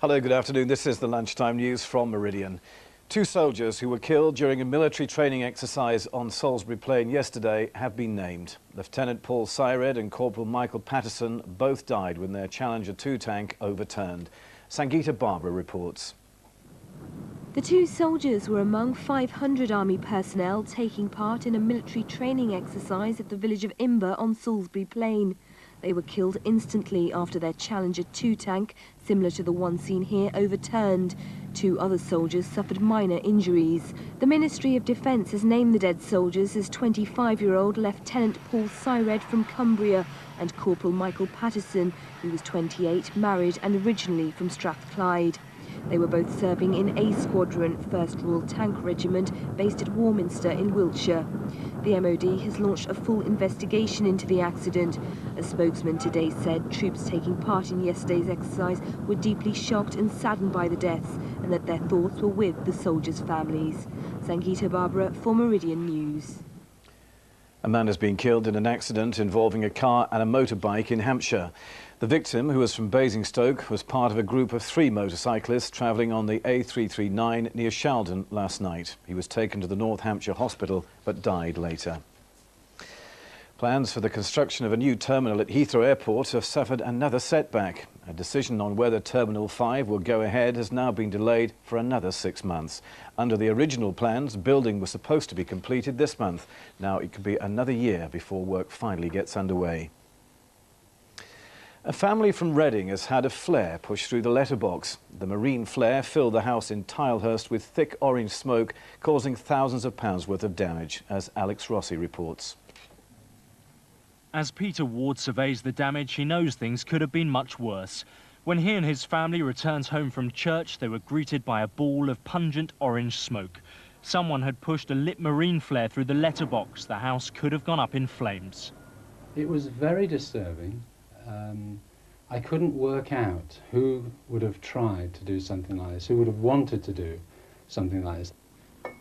Hello, good afternoon. This is the lunchtime news from Meridian. Two soldiers who were killed during a military training exercise on Salisbury Plain yesterday have been named. Lieutenant Paul Syred and Corporal Michael Patterson both died when their Challenger 2 tank overturned. Sangeeta Barbara reports. The two soldiers were among 500 Army personnel taking part in a military training exercise at the village of Imber on Salisbury Plain. They were killed instantly after their Challenger 2 tank, similar to the one seen here, overturned. Two other soldiers suffered minor injuries. The Ministry of Defence has named the dead soldiers as 25-year-old Lieutenant Paul Syred from Cumbria and Corporal Michael Patterson, who was 28, married and originally from Strathclyde. They were both serving in A Squadron, 1st Royal Tank Regiment, based at Warminster in Wiltshire. The MOD has launched a full investigation into the accident. A spokesman today said troops taking part in yesterday's exercise were deeply shocked and saddened by the deaths, and that their thoughts were with the soldiers' families. Sangeeta Barbara for Meridian News. A man has been killed in an accident involving a car and a motorbike in Hampshire. The victim, who was from Basingstoke, was part of a group of 3 motorcyclists travelling on the A339 near Shaldon last night. He was taken to the North Hampshire hospital but died later. Plans for the construction of a new terminal at Heathrow Airport have suffered another setback. A decision on whether Terminal 5 will go ahead has now been delayed for another 6 months. Under the original plans, building was supposed to be completed this month. Now it could be another year before work finally gets underway. A family from Reading has had a flare pushed through the letterbox. The marine flare filled the house in Tilehurst with thick orange smoke, causing thousands of pounds worth of damage, as Alex Rossi reports. As Peter Ward surveys the damage, he knows things could have been much worse. When he and his family returns home from church, they were greeted by a ball of pungent orange smoke. Someone had pushed a lit marine flare through the letterbox. The house could have gone up in flames. It was very disturbing. I couldn't work out who would have tried to do something like this, who would have wanted to do something like this.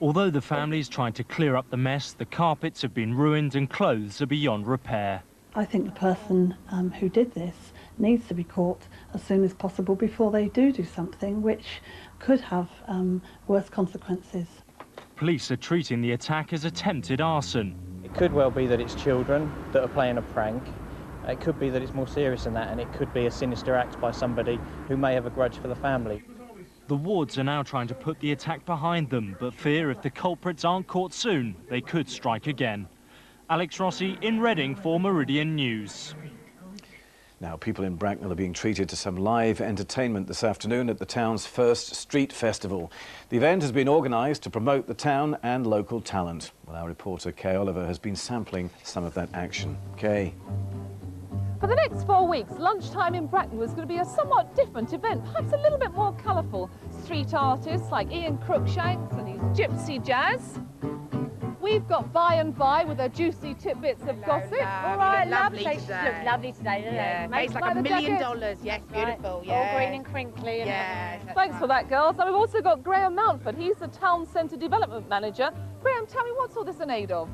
Although the family's tried to clear up the mess, the carpets have been ruined and clothes are beyond repair. I think the person who did this needs to be caught as soon as possible before they do something which could have worse consequences. Police are treating the attack as attempted arson. It could well be that it's children that are playing a prank. It could be that it's more serious than that, and it could be a sinister act by somebody who may have a grudge for the family. The Wards are now trying to put the attack behind them, but fear if the culprits aren't caught soon, they could strike again. Alex Rossi in Reading for Meridian News. Now, people in Bracknell are being treated to some live entertainment this afternoon at the town's first street festival. The event has been organised to promote the town and local talent. Well, our reporter Kay Oliver has been sampling some of that action. Kay. For the next 4 weeks, lunchtime in Bracknell is going to be a somewhat different event, perhaps a little bit more colourful. Street artists like Ian Crookshanks and his gypsy jazz. We've got By and By with their juicy tidbits of gossip. All right, lovely today. Looks lovely today, doesn't it? Makes like $1 million. Jacket. Yes, beautiful. Yeah. All green and crinkly. Yeah. Thanks for that, girls. And we've also got Graham Mountford. He's the Town Centre Development Manager. Graham, tell me, what's all this in aid of?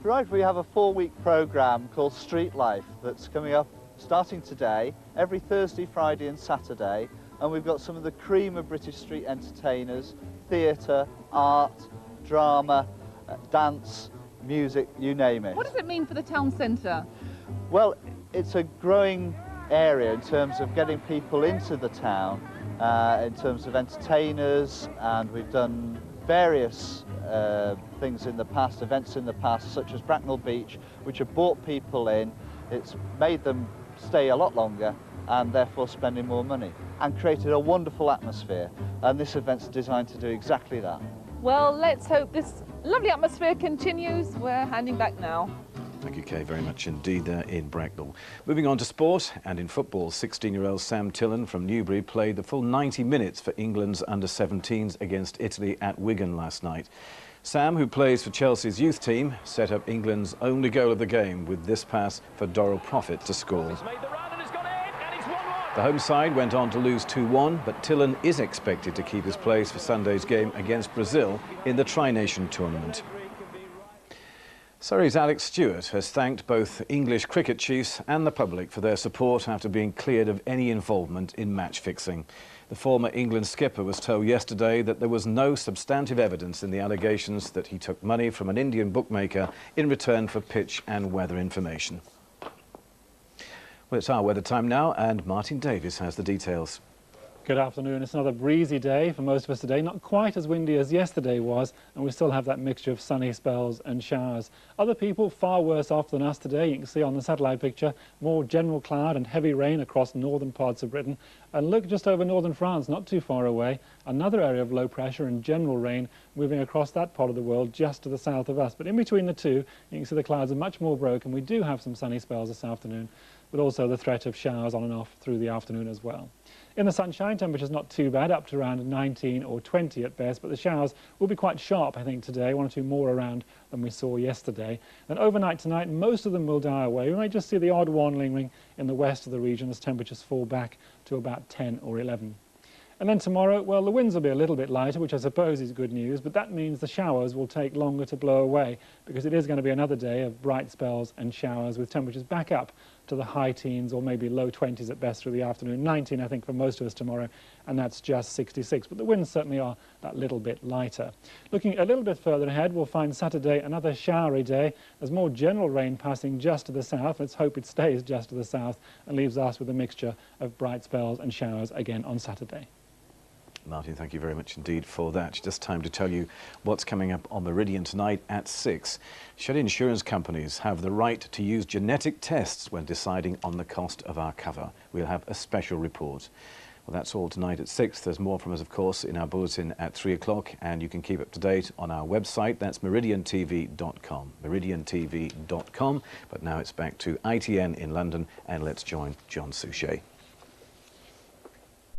Right, we have a 4-week programme called Street Life that's coming up starting today, every Thursday, Friday and Saturday, and we've got some of the cream of British street entertainers, theatre, art, drama, dance, music, you name it. What does it mean for the town centre? Well, it's a growing area in terms of getting people into the town, in terms of entertainers, and we've done various things in the past, events in the past, such as Bracknell Beach, which have brought people in. It's made them stay a lot longer and therefore spending more money, and created a wonderful atmosphere, and this event's designed to do exactly that. Well, let's hope this lovely atmosphere continues. We're handing back now. Thank you, Kay, very much indeed there in Bracknell. Moving on to sport, and in football, 16-year-old Sam Tillen from Newbury played the full 90 minutes for England's under-17s against Italy at Wigan last night. Sam, who plays for Chelsea's youth team, set up England's only goal of the game with this pass for Dorrell Profit to score. The home side went on to lose 2-1, but Tillen is expected to keep his place for Sunday's game against Brazil in the Tri-Nation tournament. Surrey's Alex Stewart has thanked both English cricket chiefs and the public for their support after being cleared of any involvement in match fixing. The former England skipper was told yesterday that there was no substantive evidence in the allegations that he took money from an Indian bookmaker in return for pitch and weather information. Well, it's our weather time now, and Martyn Davies has the details. Good afternoon. It's another breezy day for most of us today, not quite as windy as yesterday was, and we still have that mixture of sunny spells and showers. Other people far worse off than us today. You can see on the satellite picture more general cloud and heavy rain across northern parts of Britain. And look just over northern France, not too far away, another area of low pressure and general rain moving across that part of the world just to the south of us. But in between the two, you can see the clouds are much more broken. We do have some sunny spells this afternoon, but also the threat of showers on and off through the afternoon as well. In the sunshine, temperature's not too bad, up to around 19 or 20 at best, but the showers will be quite sharp, I think, today, one or two more around than we saw yesterday. And overnight tonight, most of them will die away. We might just see the odd one lingering in the west of the region as temperatures fall back to about 10 or 11. And then tomorrow, well, the winds will be a little bit lighter, which I suppose is good news, but that means the showers will take longer to blow away, because it is going to be another day of bright spells and showers with temperatures back up to the high teens or maybe low 20s at best through the afternoon. 19, I think, for most of us tomorrow, and that's just 66. But the winds certainly are that little bit lighter. Looking a little bit further ahead, we'll find Saturday another showery day. There's more general rain passing just to the south. Let's hope it stays just to the south and leaves us with a mixture of bright spells and showers again on Saturday. Martyn, thank you very much indeed for that. Just time to tell you what's coming up on Meridian tonight at 6. Should insurance companies have the right to use genetic tests when deciding on the cost of our cover? We'll have a special report. Well, that's all tonight at 6. There's more from us, of course, in our bulletin at 3 o'clock, and you can keep up to date on our website. That's meridiantv.com, meridiantv.com. But now it's back to ITN in London, and let's join John Suchet.